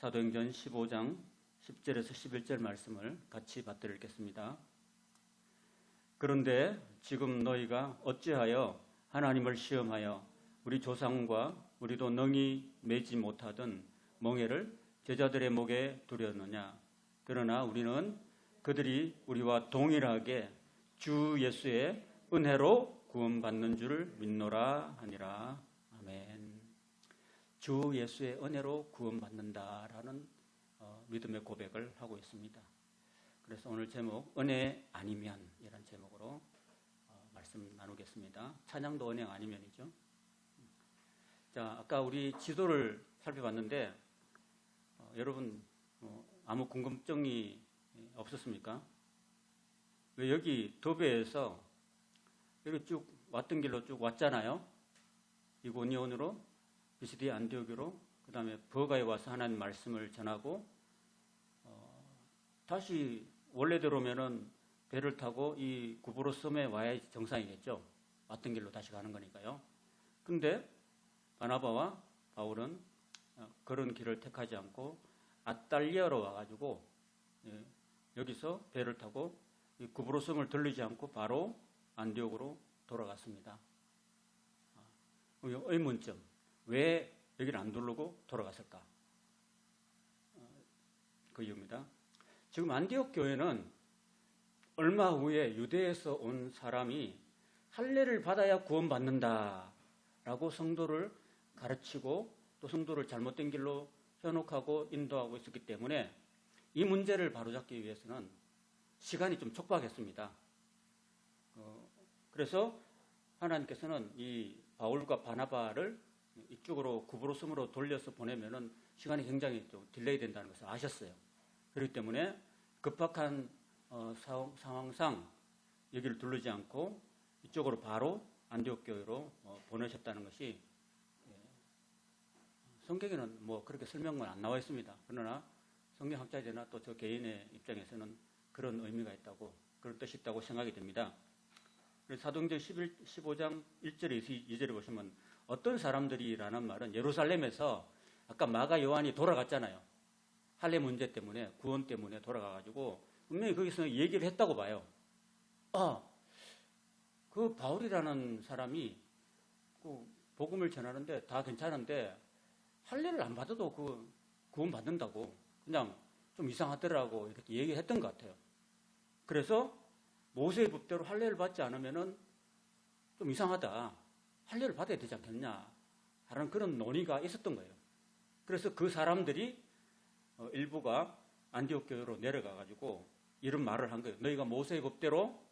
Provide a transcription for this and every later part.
사도행전 15장 10절에서 11절 말씀을 같이 받들어 읽겠습니다. 그런데 지금 너희가 어찌하여 하나님을 시험하여 우리 조상과 우리도 능히 매지 못하던 멍에를 제자들의 목에 두렸느냐. 그러나 우리는 그들이 우리와 동일하게 주 예수의 은혜로 구원받는 줄 믿노라 하니라. 아멘. 주 예수의 은혜로 구원받는다라는 믿음의 고백을 하고 있습니다. 그래서 오늘 제목 은혜 아니면 이란 제목으로 말씀 나누겠습니다. 찬양도 은혜 아니면이죠. 자, 아까 우리 지도를 살펴봤는데 여러분 아무 궁금증이 없었습니까? 왜 여기 도배에서 여기 쭉 왔던 길로 쭉 왔잖아요. 이고니온으로 비시디 안디옥으로 그 다음에 버가에 와서 하나님 말씀을 전하고 다시 원래대로면은 배를 타고 이 구브로 섬에 와야 정상이겠죠. 왔던 길로 다시 가는 거니까요. 근데 바나바와 바울은 그런 길을 택하지 않고 아달리아로 와가지고 여기서 배를 타고 이 구브로 섬을 들르지 않고 바로 안디옥으로 돌아갔습니다. 의문점. 왜 여기를 안 두르고 돌아갔을까? 그 이유입니다. 지금 안디옥 교회는 얼마 후에 유대에서 온 사람이 할례를 받아야 구원받는다라고 성도를 가르치고 또 성도를 잘못된 길로 현혹하고 인도하고 있었기 때문에 이 문제를 바로잡기 위해서는 시간이 좀 촉박했습니다. 그래서 하나님께서는 이 바울과 바나바를 이쪽으로 구브로 섬으로 돌려서 보내면은 시간이 굉장히 좀 딜레이 된다는 것을 아셨어요. 그렇기 때문에 급박한 상황상 여기를 두르지 않고 이쪽으로 바로 안디옥 교회로 보내셨다는 것이 성경에는 뭐 그렇게 설명은 안 나와 있습니다. 그러나 성경학자들이나 또 저 개인의 입장에서는 그런 의미가 있다고, 그런 뜻이 있다고 생각이 됩니다. 사도행전 15장 1절에 2절에 보시면 어떤 사람들이라는 말은 예루살렘에서 아까 마가 요한이 돌아갔잖아요. 할례 문제 때문에, 구원 때문에 돌아가가지고 분명히 거기서 얘기를 했다고 봐요. 그 바울이라는 사람이 그 복음을 전하는데 다 괜찮은데 할례를 안 받아도 그 구원 받는다고 그냥 좀 이상하더라고 이렇게 얘기했던 것 같아요. 그래서 모세의 법대로 할례를 받지 않으면은 좀 이상하다. 할례를 받아야 되지 않겠냐 하는 그런 논의가 있었던 거예요. 그래서 그 사람들이 일부가 안디옥 교회로 내려가가지고 이런 말을 한 거예요. 너희가 모세의 법대로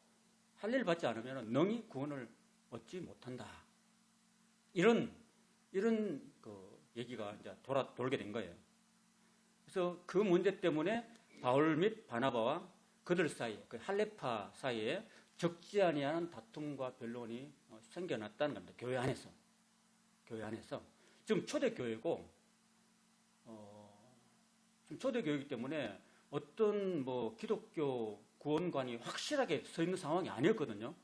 할례를 받지 않으면 능히 구원을 얻지 못한다. 이런 그 얘기가 이제 돌게 된 거예요. 그래서 그 문제 때문에 바울 및 바나바와 그들 사이에, 그 할례파 사이에 적지 아니하는 다툼과 변론이 생겨났다는 겁니다. 교회 안에서. 지금 초대교회고, 지금 초대교회이기 때문에 어떤 뭐 기독교 구원관이 확실하게 서 있는 상황이 아니었거든요.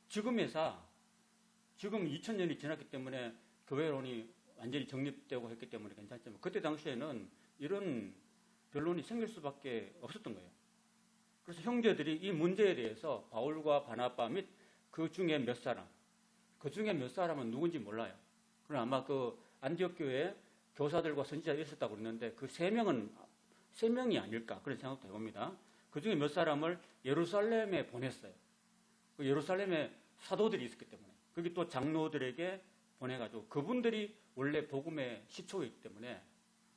지금 2000년이 지났기 때문에 교회론이 완전히 정립되고 했기 때문에 괜찮지만 그때 당시에는 이런 변론이 생길 수밖에 없었던 거예요. 그래서 형제들이 이 문제에 대해서 바울과 바나바 및 그 중에 몇 사람은 누군지 몰라요. 그러나 아마 그 안디옥 교회 교사들과 선지자가 있었다고 그러는데 그 세 명이 아닐까 그런 생각도 해봅니다. 그 중에 몇 사람을 예루살렘에 보냈어요. 그 예루살렘에 사도들이 있었기 때문에 거기 또 장로들에게 보내가지고 그분들이 원래 복음의 시초이기 때문에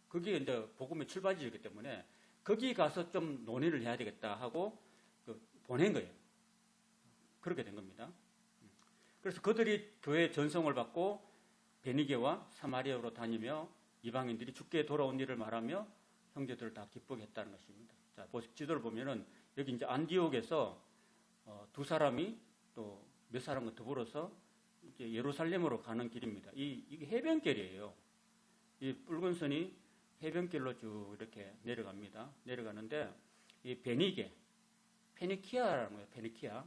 거기에 이제 복음의 출발지이기 때문에 거기 가서 좀 논의를 해야 되겠다 하고 보낸 거예요. 그렇게 된 겁니다. 그래서 그들이 교회 전성을 받고 베니게와 사마리아로 다니며 이방인들이 주께 돌아온 일을 말하며 형제들을 다 기쁘게 했다는 것입니다. 자, 지도를 보면은 여기 이제 안디옥에서 두 사람이 또 몇 사람과 더불어서 이제 예루살렘으로 가는 길입니다. 이게 해변길이에요. 이 붉은 선이 해변길로 쭉 이렇게 내려갑니다. 내려가는데 이 페니키아라는 거예요. 페니키아.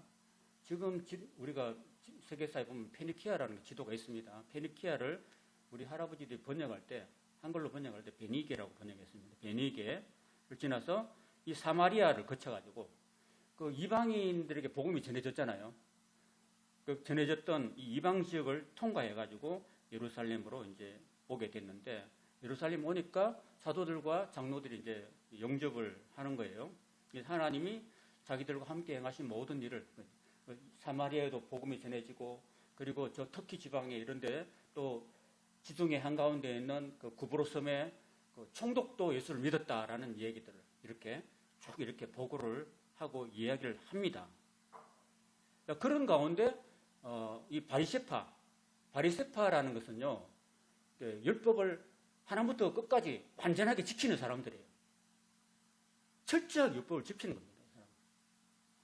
지금 우리가 세계사에 보면 페니키아라는 지도가 있습니다. 페니키아를 우리 할아버지들이 번역할 때 한글로 번역할 때 베니게라고 번역했습니다. 베니게를 지나서 이 사마리아를 거쳐가지고 그 이방인들에게 복음이 전해졌잖아요. 그 전해졌던 이 이방 지역을 통과해가지고 예루살렘으로 이제 오게 됐는데, 예루살렘 오니까 사도들과 장로들이 이제 영접을 하는 거예요. 하나님이 자기들과 함께 행하신 모든 일을, 사마리아에도 복음이 전해지고, 그리고 저 터키 지방에 이런데 또 지중해 한가운데 있는 그 구브로 섬에 그 총독도 예수를 믿었다라는 얘기들을 이렇게 쭉 이렇게 보고를 하고 이야기를 합니다. 그런 가운데 이 바리새파라는 것은요, 율법을 하나부터 끝까지 완전하게 지키는 사람들이에요. 철저하게 율법을 지키는 겁니다.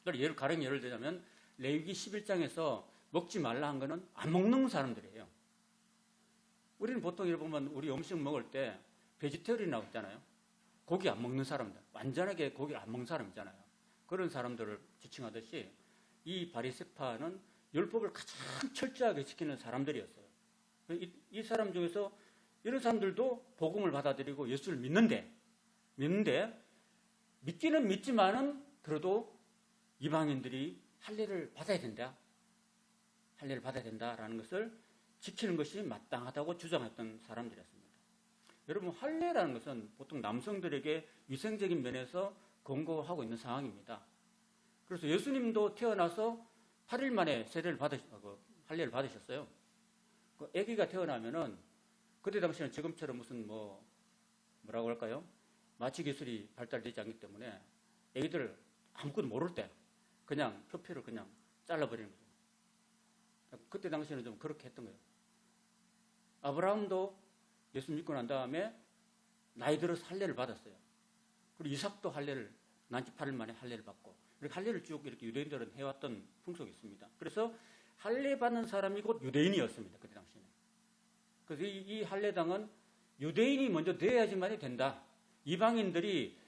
그러니까 예를 들자면 레위기 11장에서 먹지 말라 한 거는 안 먹는 사람들이에요. 우리는 보통 이렇게 보면 우리 음식 먹을 때 베지테리언이라고 있잖아요. 고기 안 먹는 사람들, 완전하게 고기를 안 먹는 사람 있잖아요. 그런 사람들을 지칭하듯이 이 바리새파는 율법을 가장 철저하게 지키는 사람들이었어요. 이 사람 중에서 이런 사람들도 복음을 받아들이고 예수를 믿는데 믿기는 믿지만은 그래도 이방인들이 할례를 받아야 된다라는 것을 지키는 것이 마땅하다고 주장했던 사람들이었습니다. 여러분, 할례라는 것은 보통 남성들에게 위생적인 면에서 권고하고 있는 상황입니다. 그래서 예수님도 태어나서 8일 만에 할례를 받으셨어요. 그 아기가 태어나면은 그때 당시에는 지금처럼 무슨 뭐라고 할까요? 마취 기술이 발달되지 않기 때문에 아기들 아무것도 모를 때 그냥 표피를 그냥 잘라버리는 거죠. 그때 당시에는 좀 그렇게 했던 거예요. 아브라함도 예수 믿고 난 다음에 나이 들어서 할례를 받았어요. 그리고 이삭도 난지 8일 만에 할례를 받고, 이렇게 할례를 쭉 이렇게 유대인들은 해왔던 풍속이 있습니다. 그래서 할례 받는 사람이 곧 유대인이었습니다. 그때 당시에는. 그래서 이 할례당은 유대인이 먼저 되어야지만이 된다. 이방인들이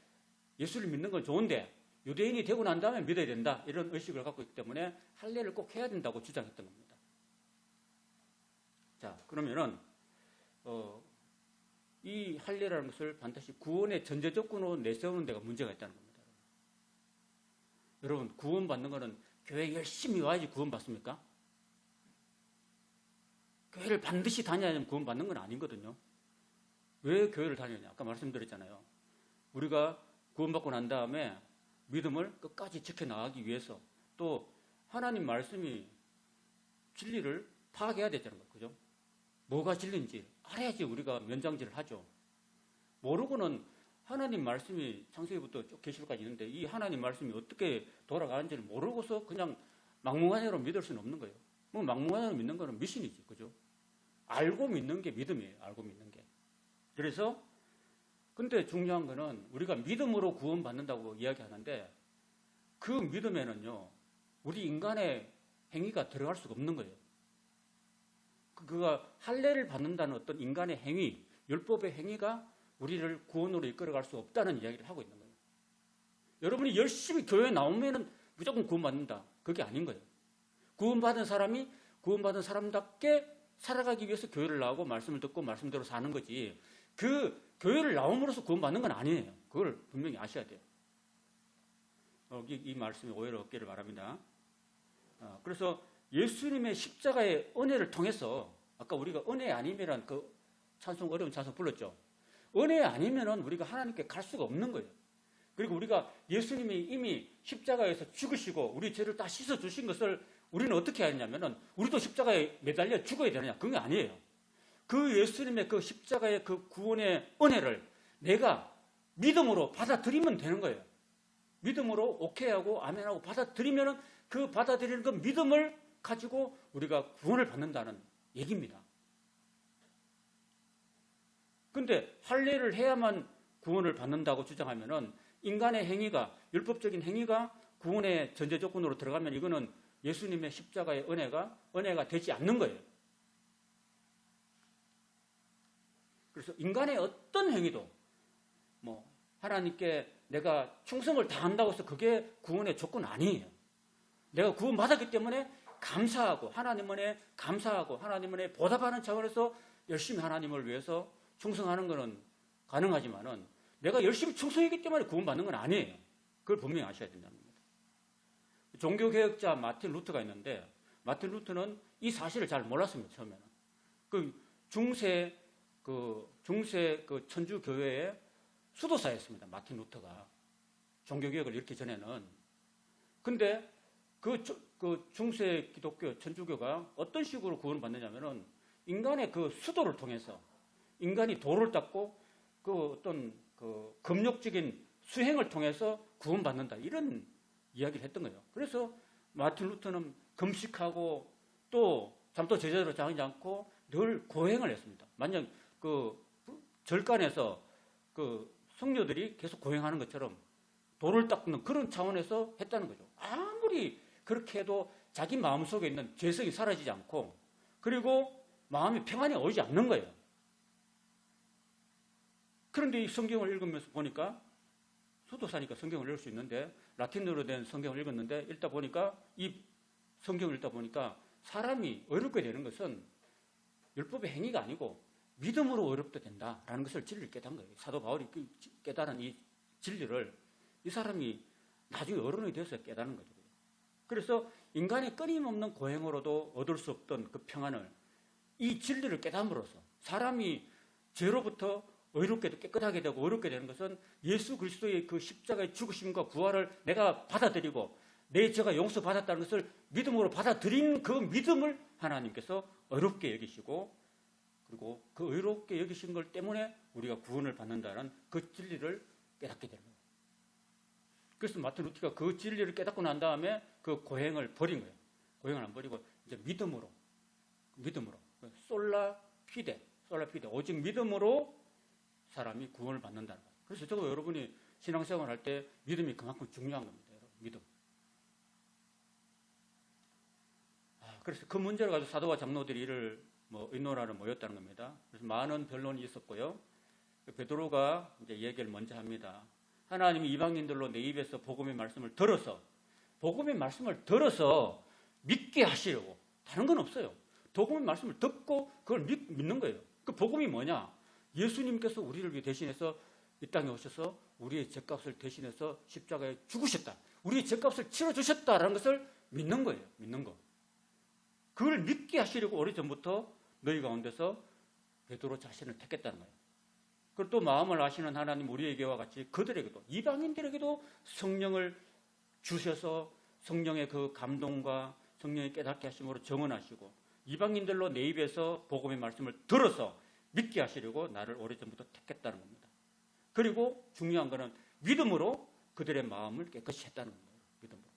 예수를 믿는 건 좋은데 유대인이 되고 난 다음에 믿어야 된다. 이런 의식을 갖고 있기 때문에 할례를 꼭 해야 된다고 주장했던 겁니다. 자, 그러면은 이 할례라는 것을 반드시 구원의 전제 조건으로 내세우는 데가 문제가 있다는 겁니다. 여러분, 구원받는 거는 교회 열심히 와야지 구원받습니까? 교회를 반드시 다녀야지 구원받는 건 아니거든요. 왜 교회를 다니느냐? 아까 말씀드렸잖아요. 우리가 구원받고 난 다음에 믿음을 끝까지 지켜나가기 위해서, 또 하나님 말씀이 진리를 파악해야 되잖아요. 그죠? 뭐가 진리인지 알아야지 우리가 면장질을 하죠. 모르고는 하나님 말씀이 창세기부터 쭉 계시록까지 있는데 이 하나님 말씀이 어떻게 돌아가는지를 모르고서 그냥 막무가내로 믿을 수는 없는 거예요. 뭐 막무가내로 믿는 거는 미신이지. 그죠? 알고 믿는 게 믿음이에요. 알고 믿는 게. 그래서 근데 중요한 거는 우리가 믿음으로 구원받는다고 이야기하는데 그 믿음에는요, 우리 인간의 행위가 들어갈 수가 없는 거예요. 그가 할례를 받는다는 어떤 인간의 행위, 율법의 행위가 우리를 구원으로 이끌어갈 수 없다는 이야기를 하고 있는 거예요. 여러분이 열심히 교회에 나오면은 무조건 구원받는다. 그게 아닌 거예요. 구원받은 사람이 구원받은 사람답게 살아가기 위해서 교회를 나오고 말씀을 듣고 말씀대로 사는 거지. 그 교회를 나옴으로써 구원받는 건 아니에요. 그걸 분명히 아셔야 돼요. 이 말씀이 오해를 없기를 바랍니다. 그래서 예수님의 십자가의 은혜를 통해서, 아까 우리가 은혜 아니면은 그 찬송, 어려운 찬송 불렀죠. 은혜 아니면은 우리가 하나님께 갈 수가 없는 거예요. 그리고 우리가 예수님이 이미 십자가에서 죽으시고 우리 죄를 다 씻어 주신 것을 우리는 어떻게 해야 하냐면은 우리도 십자가에 매달려 죽어야 되느냐? 그건 아니에요. 그 예수님의 그 십자가의 그 구원의 은혜를 내가 믿음으로 받아들이면 되는 거예요. 믿음으로 오케이하고 아멘하고 받아들이면은 그 받아들이는 그 믿음을 가지고 우리가 구원을 받는다는 얘기입니다. 근데 할례를 해야만 구원을 받는다고 주장하면은 인간의 행위가, 율법적인 행위가 구원의 전제 조건으로 들어가면 이거는 예수님의 십자가의 은혜가 되지 않는 거예요. 그래서 인간의 어떤 행위도 하나님께 내가 충성을 다한다고 해서 그게 구원의 조건 아니에요. 내가 구원받았기 때문에 감사하고 하나님 은혜에 감사하고 하나님 은혜에 보답하는 차원에서 열심히 하나님을 위해서 충성하는 것은 가능하지만은 내가 열심히 충성했기 때문에 구원받는 건 아니에요. 그걸 분명히 아셔야 된다는 겁니다. 종교개혁자 마틴 루터가 있는데 마틴 루터는 이 사실을 잘 몰랐습니다. 처음에는. 중세 천주 교회의 수도사였습니다. 마틴 루터가 종교개혁을 일으키기 전에는. 근데 그 중세 기독교 천주교가 어떤 식으로 구원을 받느냐면은 인간의 그 수도를 통해서 인간이 도를 닦고 어떤 금욕적인 수행을 통해서 구원받는다 이런 이야기를 했던 거예요. 그래서 마틴 루터는 금식하고 또 잠도 제대로 자지 않고 늘 고행을 했습니다. 만약 절간에서 성녀들이 계속 고행하는 것처럼 도를 닦는 그런 차원에서 했다는 거죠. 아무리 그렇게 해도 자기 마음속에 있는 죄성이 사라지지 않고 그리고 마음이 평안이 오지 않는 거예요. 그런데 이 성경을 읽으면서 보니까 수도사니까 성경을 읽을 수 있는데 라틴어로 된 성경을 읽었는데 이 성경을 읽다 보니까 사람이 어렵게 되는 것은 율법의 행위가 아니고 믿음으로 어렵게 된다라는 것을 진리를 깨달은 거예요. 사도 바울이 깨달은 이 진리를 이 사람이 나중에 어른이 돼서 깨달은 거죠. 그래서 인간의 끊임없는 고행으로도 얻을 수 없던 그 평안을 이 진리를 깨달음으로써 사람이 죄로부터 의롭게도 깨끗하게 되고 어렵게 되는 것은 예수 그리스도의 그 십자가의 죽으심과 부활을 내가 받아들이고 내 죄가 용서받았다는 것을 믿음으로 받아들인 그 믿음을 하나님께서 의롭게 여기시고 그리고 그 의롭게 여기신 것 때문에 우리가 구원을 받는다는 그 진리를 깨닫게 되는 거예요. 그래서 마틴 루터가 그 진리를 깨닫고 난 다음에 그 고행을 버린 거예요. 고행을 안 버리고 이제 믿음으로 솔라 피데 오직 믿음으로 사람이 구원을 받는다는 거예요. 그래서 저거 여러분이 신앙생활 할 때 믿음이 그만큼 중요한 겁니다. 여러분. 믿음. 그래서 그 문제를 가지고 사도와 장로들이 이를 의논하러 모였다는 겁니다. 그래서 많은 변론이 있었고요. 베드로가 이제 얘기를 먼저 합니다. 하나님이 이방인들로 내 입에서 복음의 말씀을 들어서 믿게 하시려고 다른 건 없어요. 복음의 말씀을 듣고 그걸 믿는 거예요. 그 복음이 뭐냐? 예수님께서 우리를 위해 대신해서 이 땅에 오셔서 우리의 죄값을 대신해서 십자가에 죽으셨다. 우리의 죄값을 치러주셨다라는 것을 믿는 거예요. 믿는 거. 그걸 믿게 하시려고 오래전부터 너희 가운데서 베드로 자신을 택했다는 거예요. 그리고 또 마음을 아시는 하나님 우리에게와 같이 그들에게도 이방인들에게도 성령을 주셔서 성령의 그 감동과 성령의 깨닫게 하심으로 정언하시고 이방인들로 내 입에서 복음의 말씀을 들어서 믿게 하시려고 나를 오래전부터 택했다는 겁니다. 그리고 중요한 것은 믿음으로 그들의 마음을 깨끗이 했다는 거예요. 믿음으로.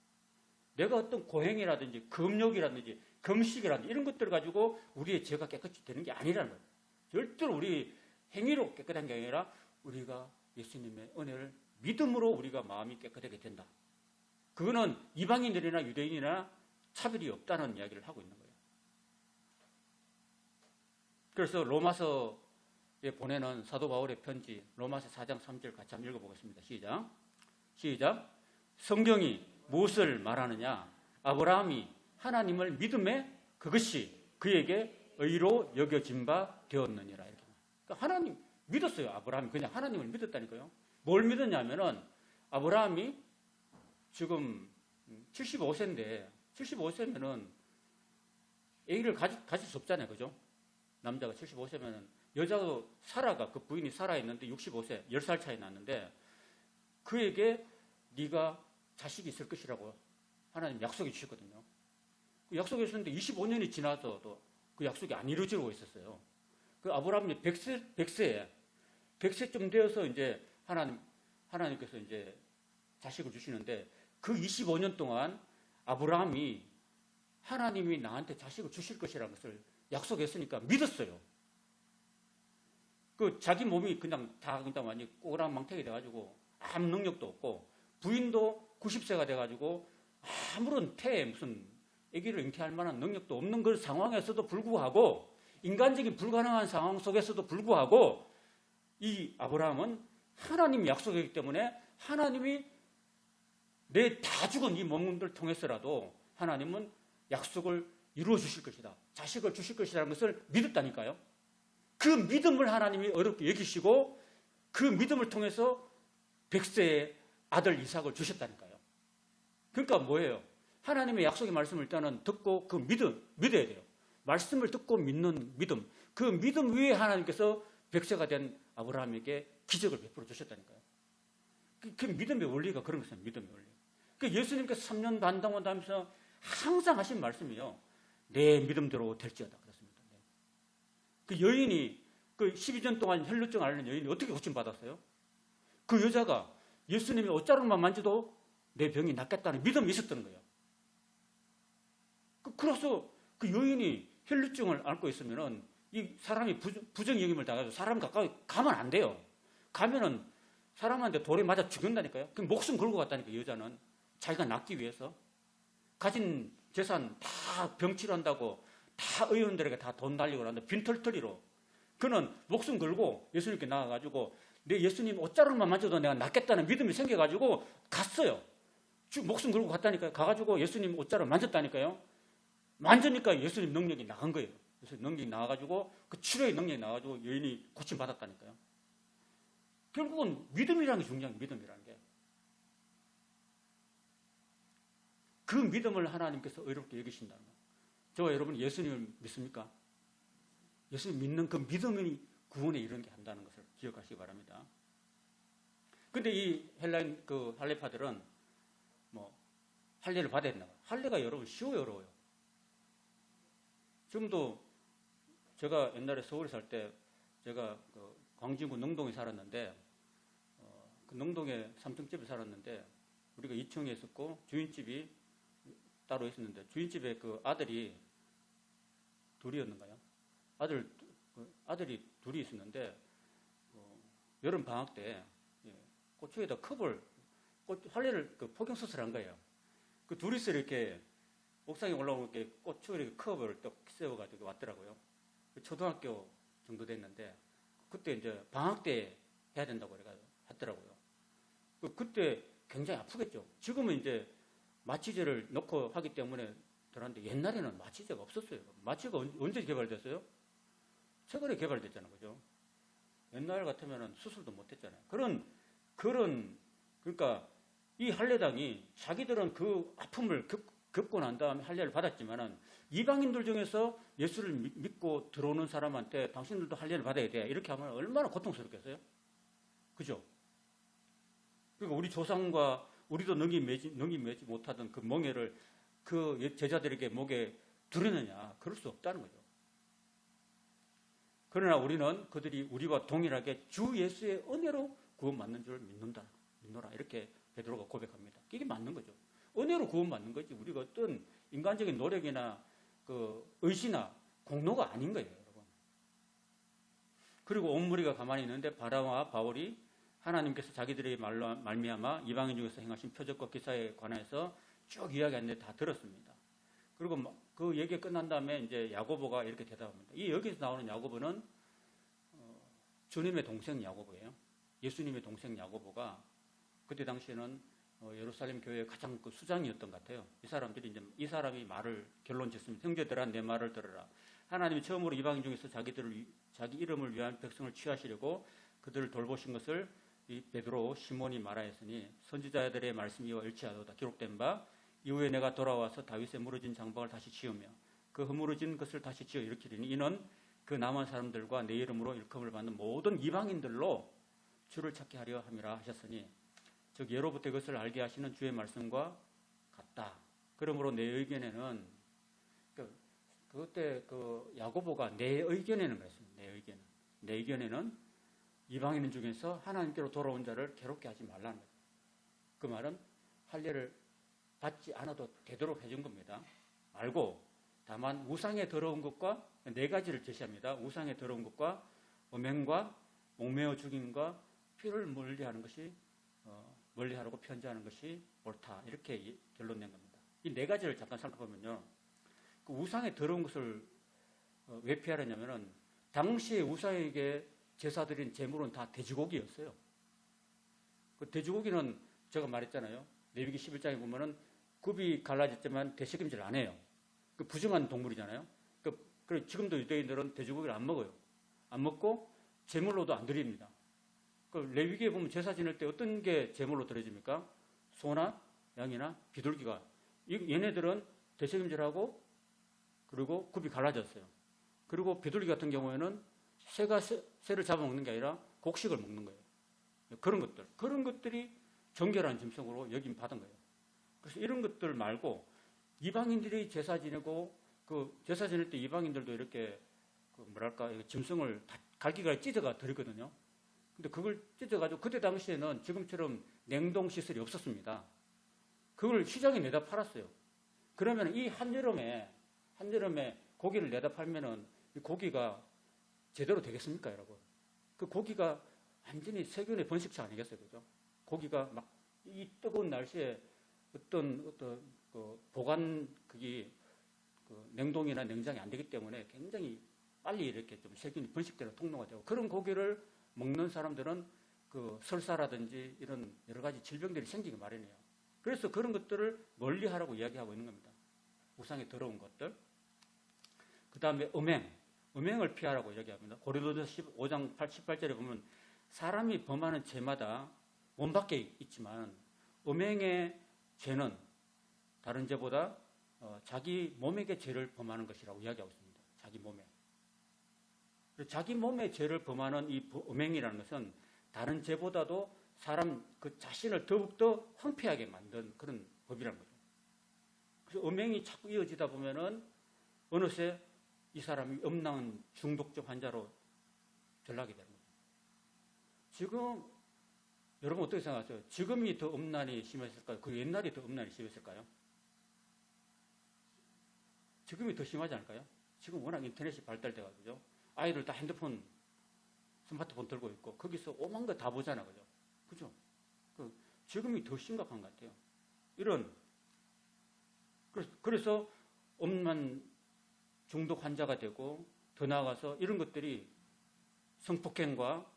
내가 어떤 고행이라든지 금욕이라든지 금식이라든지 이런 것들을 가지고 우리의 죄가 깨끗이 되는 게 아니라는 거예요. 절대로 우리 행위로 깨끗한 게 아니라 우리가 예수님의 은혜를 믿음으로 우리가 마음이 깨끗하게 된다. 그거는 이방인들이나 유대인이나 차별이 없다는 이야기를 하고 있는 거예요. 그래서 로마서에 보내는 사도 바울의 편지 로마서 4장 3절 같이 한번 읽어보겠습니다. 시작. 성경이 무엇을 말하느냐? 아브라함이 하나님을 믿음에 그것이 그에게 의로 여겨진 바 되었느니라. 이렇게. 그러니까 하나님 믿었어요. 아브라함이 그냥 하나님을 믿었다니까요. 뭘 믿었냐면은 아브라함이 지금 75세인데 75세면은 아기를 가질 수 없잖아요. 그죠? 남자가 75세면은 여자도 사라가 그 부인이 살아 있는데 65세 10살 차이 났는데 그에게 네가 자식이 있을 것이라고 하나님 약속해 주셨거든요. 그 약속해 주셨는데 25년이 지나서도 그 약속이 안 이루어지고 있었어요. 그 아브라함이 100세쯤 되어서 이제 하나님께서 이제 자식을 주시는데 그 25년 동안 아브라함이 하나님이 나한테 자식을 주실 것이라는 것을 약속했으니까 믿었어요. 그 자기 몸이 그냥 완전히 꼬랑망태기 돼가지고 아무 능력도 없고 부인도 90세가 돼가지고 아무런 무슨 아기를 잉태할 만한 능력도 없는 그 상황에서도 불구하고 인간적인 불가능한 상황 속에서도 불구하고 이 아브라함은 하나님 약속이기 때문에 하나님이 내 다 죽은 이 몸들을 통해서라도 하나님은 약속을 이루어 주실 것이다. 자식을 주실 것이라는 것을 믿었다니까요. 그 믿음을 하나님이 어렵게 여기시고 그 믿음을 통해서 백세의 아들 이삭을 주셨다니까요. 그러니까 뭐예요? 하나님의 약속의 말씀을 일단은 듣고 그 믿어야 돼요. 말씀을 듣고 믿는 믿음. 그 믿음 위에 하나님께서 백세가 된 아브라함에게 기적을 베풀어 주셨다니까요. 그 믿음의 원리가 그런 것입니다. 믿음의 원리. 그 예수님께서 3년 반 동안 다니면서 항상 하신 말씀이요. 내 믿음대로 될지어다. 그렇습니다. 그 여인이 그 12년 동안 혈루증 앓는 여인이 어떻게 고침받았어요? 그 여자가 예수님의 옷자락만 만져도 내 병이 낫겠다는 믿음이 있었던 거예요. 그래서 그 여인이 혈루증을 앓고 있으면은 이 사람이 부정영임을 당해서 사람 가까이 가면 안 돼요. 가면은 사람한테 돌에 맞아 죽는다니까요. 그 목숨 걸고 갔다니까 여자는 자기가 낫기 위해서 가진 재산 다 병치료한다고 다 의원들에게 다 돈 달리고 한다 빈털터리로 그는 목숨 걸고 예수님께 나가가지고 내 예수님 옷자락만 만져도 내가 낫겠다는 믿음이 생겨가지고 갔어요. 목숨 걸고 갔다니까요. 가가지고 예수님 옷자락 만졌다니까요. 만지니까 예수님 능력이 나간 거예요. 예수님 능력이 나와가지고 그 치료의 능력이 나와가지고 여인이 고침받았다니까요. 결국은 믿음이라는 게 중요한 믿음이라는 게. 그 믿음을 하나님께서 어렵게 여기신다는 거예요. 저와 여러분 예수님을 믿습니까? 예수님 믿는 그 믿음이 구원에 이르게 한다는 것을 기억하시기 바랍니다. 근데 이 헬라인 그 할례파들은 뭐 할례를 받아야 된다. 할례가 여러분 쉬워요, 어려워요? 지금도 제가 옛날에 서울에 살 때 제가 그 광진구 능동에 살았는데 그 능동에 3층집에 살았는데 우리가 2층에 있었고 주인집이 따로 있었는데 주인집에 그 아들이 둘이었는가요? 아들이 둘이 있었는데 여름 방학 때 고추에다 컵을 할례를 그 포경 수술한 거예요. 그 둘이서 이렇게 옥상에 올라오고 이렇게 고추 이렇게 컵을 또 세워가지고 왔더라고요. 초등학교 정도 됐는데 그때 이제 방학 때 해야 된다고 그래가지고 했더라고요. 그때 굉장히 아프겠죠. 지금은 이제 마취제를 넣고 하기 때문에 들었는데 옛날에는 마취제가 없었어요. 마취가 언제 개발됐어요? 최근에 개발됐잖아요. 그죠? 옛날 같으면 수술도 못했잖아요. 그러니까 이 할례당이 자기들은 그 아픔을 겪고 난 다음에 할례를 받았지만은 이방인들 중에서 예수를 믿고 들어오는 사람한테 당신들도 할례를 받아야 돼. 이렇게 하면 얼마나 고통스럽겠어요? 그죠? 그러니까 우리 조상과 우리도 능히 매지 못하던 그 멍에를 그 제자들에게 목에 두르느냐? 그럴 수 없다는 거죠. 그러나 우리는 그들이 우리와 동일하게 주 예수의 은혜로 구원받는 줄 믿노라. 이렇게 베드로가 고백합니다. 이게 맞는 거죠. 은혜로 구원받는 거지. 우리가 어떤 인간적인 노력이나 그 의지나 공로가 아닌 거예요, 여러분. 그리고 온 무리가 가만히 있는데 바나바와 바울이 하나님께서 자기들의 말로 말미암아 이방인 중에서 행하신 표적과 기사에 관해서 쭉 이야기하는데 다 들었습니다. 그리고 그 얘기가 끝난 다음에 이제 야고보가 이렇게 대답합니다. 이 여기서 나오는 야고보는 주님의 동생 야고보예요. 예수님의 동생 야고보가 그때 당시에는 예루살렘 교회의 가장 그 수장이었던 것 같아요. 이 사람이 말을 결론 짓습니다. 형제들아 내 말을 들으라. 하나님이 처음으로 이방인 중에서 자기 이름을 위한 백성을 취하시려고 그들을 돌보신 것을 이 베드로 시몬이 말하였으니 선지자들의 말씀이 이와 일치하도다. 기록된 바 이후에 내가 돌아와서 다윗의 무너진 장막을 다시 지으며 그 허물어진 것을 다시 지어 일으키리니 이는 그 남은 사람들과 내 이름으로 일컬음을 받는 모든 이방인들로 주를 찾게 하려 함이라 하셨으니 즉 예로부터 이것을 알게 하시는 주의 말씀과 같다. 그러므로 내 의견에는 그때 그 야고보가 내 의견에는 그랬습니다. 내 의견에는 이방인 중에서 하나님께로 돌아온 자를 괴롭게 하지 말라는 거예요. 그 말은 할례를 받지 않아도 되도록 해준 겁니다. 말고 다만 우상에 더러운 것과 네 가지를 제시합니다. 우상에 더러운 것과 음행과 목매어 죽임과 피를 멀리하는 것이 멀리하라고 편지하는 것이 옳다. 이렇게 결론 낸 겁니다. 이 네 가지를 잠깐 살펴보면요. 그 우상에 더러운 것을 왜 피하려냐면은 당시에 우상에게 제사 드린 제물은 다 돼지고기였어요. 그 돼지고기는 제가 말했잖아요. 레위기 11장에 보면은 굽이 갈라졌지만 되새김질 안 해요. 그 부정한 동물이잖아요. 그리고 지금도 유대인들은 돼지고기를 안 먹어요. 안 먹고 제물로도 안 드립니다. 그 레위기에 보면 제사 지낼 때 어떤 게 제물로 드려집니까? 소나 양이나 비둘기가. 얘네들은 대책임질하고 그리고 굽이 갈라졌어요. 그리고 비둘기 같은 경우에는 새를 잡아먹는 게 아니라 곡식을 먹는 거예요. 그런 것들이 정결한 짐승으로 여김 받은 거예요. 그래서 이런 것들 말고 이방인들이 제사 지내고 그 제사 지낼 때 이방인들도 이렇게 짐승을 갈기갈기 찢어가 드리거든요. 근데 그걸 찢어가지고 그때 당시에는 지금처럼 냉동 시설이 없었습니다. 그걸 시장에 내다 팔았어요. 그러면 이 한여름에 고기를 내다 팔면은 이 고기가 제대로 되겠습니까, 여러분? 그 고기가 완전히 세균의 번식차 아니겠어요, 그죠? 고기가 막 이 뜨거운 날씨에 어떤 그 보관 그게 그 냉동이나 냉장이 안 되기 때문에 굉장히 빨리 이렇게 좀 세균이 번식되는 통로가 되고 그런 고기를 먹는 사람들은 그 설사라든지 이런 여러 가지 질병들이 생기기 마련이에요. 그래서 그런 것들을 멀리 하라고 이야기하고 있는 겁니다. 우상에 더러운 것들. 그 다음에 음행을 피하라고 이야기합니다. 고린도전서 15장 18절에 보면 사람이 범하는 죄마다 몸 밖에 있지만 음행의 죄는 다른 죄보다 자기 몸에게 죄를 범하는 것이라고 이야기하고 있습니다. 자기 몸에. 자기 몸에 죄를 범하는 이 음행이라는 것은 다른 죄보다도 사람 그 자신을 더욱더 황폐하게 만든 그런 법이라는 거죠. 그래서 음행이 자꾸 이어지다 보면은 어느새 이 사람이 음란 중독적 환자로 전락이 되는 거죠. 지금 여러분 어떻게 생각하세요? 지금이 더 음란이 심했을까요? 그 옛날이 더 음란이 심했을까요? 지금이 더 심하지 않을까요? 지금 워낙 인터넷이 발달돼가지고 아이들 다 핸드폰, 스마트폰 들고 있고 거기서 오만 거 다 보잖아, 그죠? 그죠? 지금이 더 심각한 것 같아요. 그래서 음란 중독 환자가 되고 더 나아가서 이런 것들이 성폭행과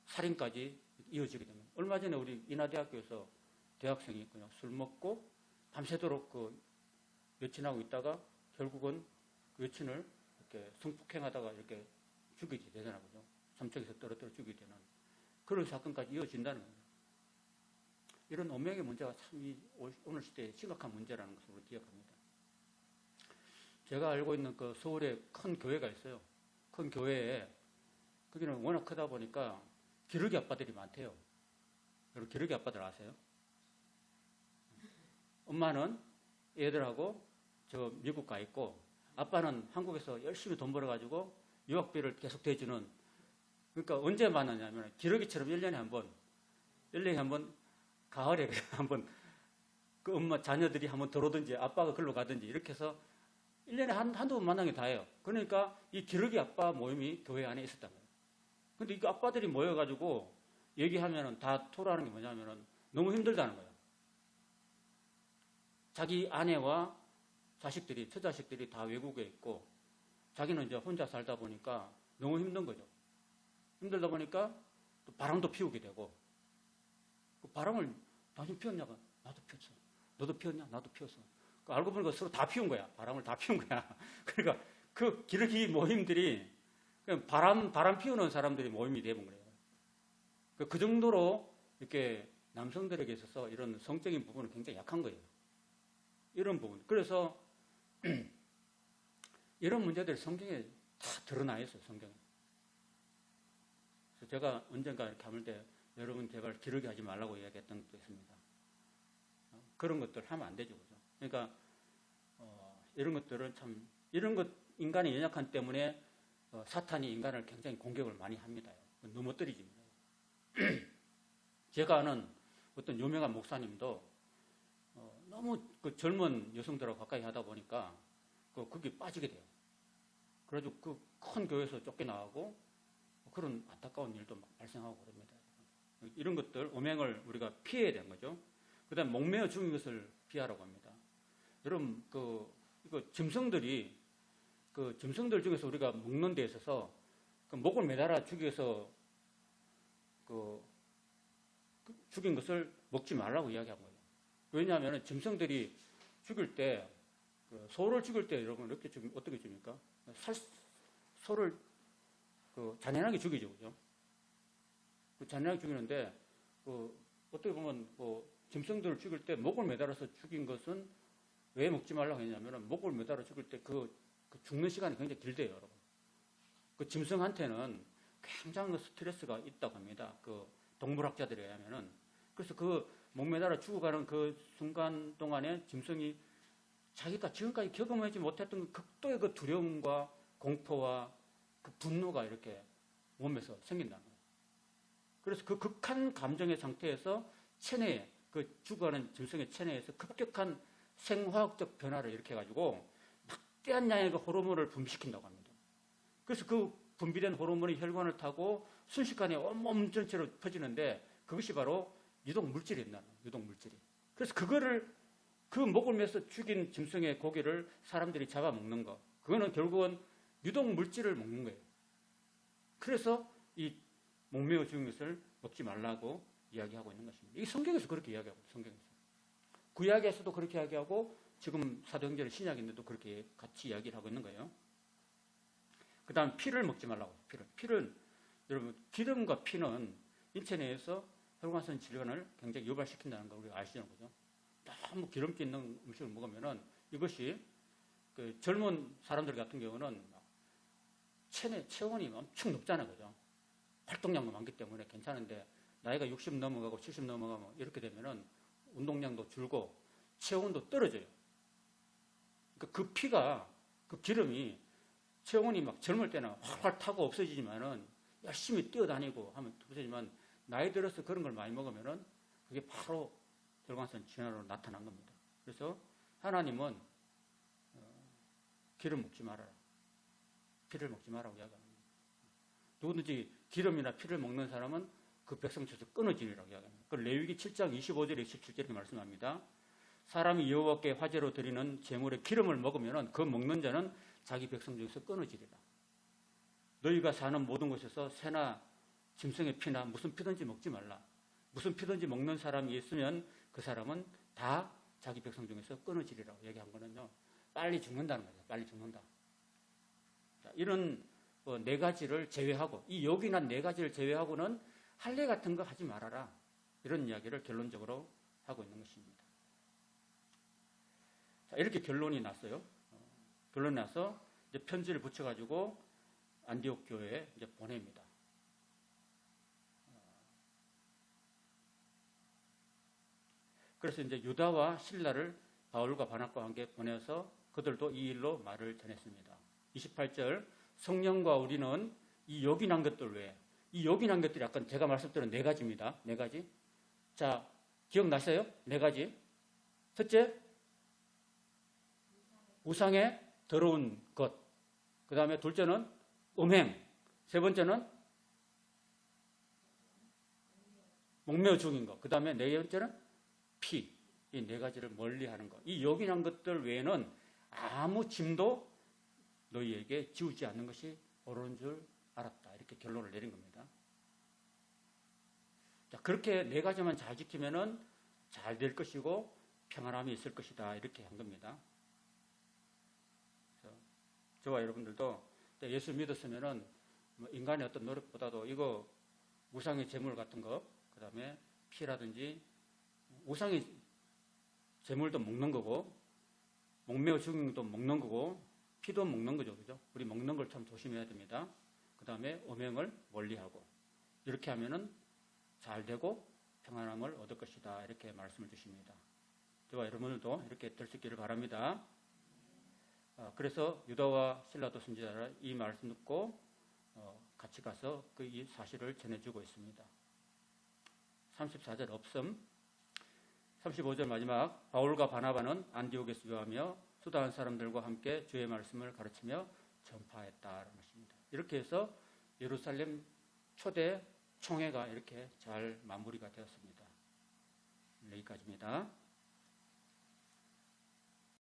살인까지 이어지게 됩니다. 얼마 전에 우리 인하대학교에서 대학생이 그냥 술 먹고 밤새도록 그 여친하고 있다가 결국은 그 여친을 이렇게 성폭행하다가 이렇게 죽이게 되잖아요. 그죠? 삼척에서 떨어뜨려 죽이게 되는 그런 사건까지 이어진다는 겁니다. 이런 음행의 문제가 참 오늘 시대에 심각한 문제라는 것을 우리 기억합니다. 제가 알고 있는 그 서울에 큰 교회가 있어요. 큰 교회에 거기는 워낙 크다 보니까 기러기 아빠들이 많대요. 여러분 기러기 아빠들 아세요? 엄마는 애들하고 저 미국 가 있고 아빠는 한국에서 열심히 돈 벌어가지고 유학비를 계속 대주는 그러니까 언제 만나냐면 기러기처럼 1년에 한 번 가을에 한번 그 엄마 자녀들이 한번 들어오든지 아빠가 글로 가든지 이렇게 해서 1년에 한두 번 만나는 게 다예요. 그러니까 이 기러기 아빠 모임이 교회 안에 있었단 말이에요. 근데 이 아빠들이 모여가지고 얘기하면은 다 토로하는 게 뭐냐면은 너무 힘들다는 거예요. 자기 아내와 자식들이, 처자식들이 다 외국에 있고 자기는 이제 혼자 살다 보니까 너무 힘든 거죠. 힘들다 보니까 또 바람도 피우게 되고 그 바람을 당신 피웠냐가 나도 피웠어. 너도 피웠냐? 나도 피웠어. 알고 보니까 서로 다 피운 거야. 바람을 다 피운 거야. 그러니까 그 기러기 모임들이 그냥 바람 피우는 사람들이 모임이 되는 거예요. 그 정도로 이렇게 남성들에게 있어서 이런 성적인 부분은 굉장히 약한 거예요. 이런 부분. 그래서 이런 문제들이 성경에 다 드러나 있어요. 성경에. 그래서 제가 언젠가 이렇게 하물 때 여러분 제발 기러기 하지 말라고 이야기했던 것도 있습니다. 그런 것들 하면 안 되죠. 그죠? 그러니까 이런 것들은 참 이런 것 인간의 연약함 때문에 사탄이 인간을 굉장히 공격을 많이 합니다. 넘어뜨리집니다. 제가 아는 어떤 유명한 목사님도 너무 그 젊은 여성들하고 가까이 하다 보니까 거기 빠지게 돼요. 그래가지고 그 큰 교회에서 쫓겨나가고 그런 안타까운 일도 막 발생하고 그럽니다. 이런 것들 음행을 우리가 피해야 되는 거죠. 그다음 목매어 죽인 것을 피하라고 합니다. 여러분 이거 짐승들 중에서 우리가 먹는 데 있어서 그 목을 매달아 죽여서 죽인 것을 먹지 말라고 이야기한 거예요. 왜냐하면 짐승들이 죽일 때 소를 죽일 때 여러분 이렇게 어떻게 죽입니까? 소를 그 잔인하게 죽이죠, 그죠? 그 잔인하게 죽이는데 그 어떻게 보면 뭐 짐승들을 죽일 때 목을 매달아서 죽인 것은 왜 먹지 말라고 했냐면은 목을 매달아 죽일 때 그 죽는 시간이 굉장히 길대요, 여러분. 그 짐승한테는 굉장한 스트레스가 있다고 합니다. 그 동물학자들에 의하면은. 그래서 그 목 매달아 죽어가는 그 순간 동안에 짐승이 자기가 지금까지 경험하지 못했던 그 극도의 그 두려움과 공포와 그 분노가 이렇게 몸에서 생긴다는 거예요. 그래서 그 극한 감정의 상태에서 체내에, 그 죽어가는 짐승의 체내에서 급격한 생화학적 변화를 일으켜가지고 막대한 양의 그 호르몬을 분비시킨다고 합니다. 그래서 그 분비된 호르몬이 혈관을 타고 순식간에 온몸 전체로 퍼지는데 그것이 바로 유독 물질이 있다는 거예요. 유독 물질이. 그래서 그거를 그 목을 매서 죽인 짐승의 고기를 사람들이 잡아먹는 거. 그거는 결국은 유독 물질을 먹는 거예요. 그래서 이 목매어 죽인 것을 먹지 말라고 이야기하고 있는 것입니다. 이 성경에서 그렇게 이야기하고 있어요. 성경에서. 구약에서도 그렇게 이야기하고 지금 사도행전 신약인데도 그렇게 같이 이야기를 하고 있는 거예요. 그 다음 피를 먹지 말라고. 피를 여러분 기름과 피는 인체 내에서 혈관성 질환을 굉장히 유발시킨다는 걸 우리가 아시는 거죠. 너무 기름기 있는 음식을 먹으면은 이것이 그 젊은 사람들 같은 경우는 체온이 엄청 높잖아요, 그죠? 활동량도 많기 때문에 괜찮은데 나이가 60 넘어가고 70 넘어가면 이렇게 되면은 운동량도 줄고 체온도 떨어져요. 그러니까 그 피가 그 기름이 체온이 막 젊을 때는 활활 타고 없어지지만은 열심히 뛰어다니고 하면 없어지지만 나이 들어서 그런 걸 많이 먹으면은 그게 바로 혈관성 질환으로 나타난 겁니다. 그래서 하나님은 기름 먹지 말아라. 피를 먹지 말라고 이야기합니다. 누구든지 기름이나 피를 먹는 사람은 그 백성에서 끊어지리라고 이야기합니다. 그 레위기 7장 25절 27절 이렇게 말씀합니다. 사람이 여호와께 화제로 드리는 제물의 기름을 먹으면은 그 먹는 자는 자기 백성 중에서 끊어지리라. 너희가 사는 모든 곳에서 새나 짐승의 피나 무슨 피든지 먹지 말라. 무슨 피든지 먹는 사람이 있으면 그 사람은 다 자기 백성 중에서 끊어지리라고 얘기한 거는요. 빨리 죽는다는 거죠. 빨리 죽는다. 자, 이런 네 가지를 제외하고 이 요긴한 네 가지를 제외하고는 할례 같은 거 하지 말아라. 이런 이야기를 결론적으로 하고 있는 것입니다. 자, 이렇게 결론이 났어요. 결론이 나서 이제 편지를 붙여가지고 안디옥 교회에 이제 보냅니다. 그래서 이제 유다와 실라를 바울과 바나바와 함께 보내서 그들도 이 일로 말을 전했습니다. 28절 성령과 우리는 이 요긴한 것들 외에 이 요긴한 것들이 아까 제가 말씀드린 네 가지입니다. 네 가지. 자, 기억나세요? 네 가지. 첫째, 우상의 더러운 것. 그 다음에 둘째는 음행. 세 번째는 목매어 죽인 것. 그 다음에 네 번째는 피. 이 네 가지를 멀리 하는 것. 이 요긴한 것들 외에는 아무 짐도 너희에게 지우지 않는 것이 옳은 줄 알았다. 이렇게 결론을 내린 겁니다. 자, 그렇게 네 가지만 잘 지키면은 잘 될 것이고 평안함이 있을 것이다. 이렇게 한 겁니다. 그래서 저와 여러분들도 예수 믿었으면은 인간의 어떤 노력보다도 이거 우상의 제물 같은 거, 그 다음에 피라든지 우상의 제물도 먹는 거고, 목매어 죽인 것도 먹는 거고, 피도 먹는 거죠. 그죠? 우리 먹는 걸 참 조심해야 됩니다. 그 다음에 음행을 멀리하고, 이렇게 하면은 잘 되고 평안함을 얻을 것이다. 이렇게 말씀을 주십니다. 저와 여러분들도 이렇게 될 수 있기를 바랍니다. 그래서 유다와 실라도 선지자가 이 말씀 듣고 같이 가서 그 이 사실을 전해주고 있습니다. 34절 없음. 35절 마지막 바울과 바나바는 안디옥에서 유하며 수다한 사람들과 함께 주의 말씀을 가르치며 전파했다라는 것입니다. 이렇게 해서 예루살렘 초대 총회가 이렇게 잘 마무리가 되었습니다. 여기까지입니다.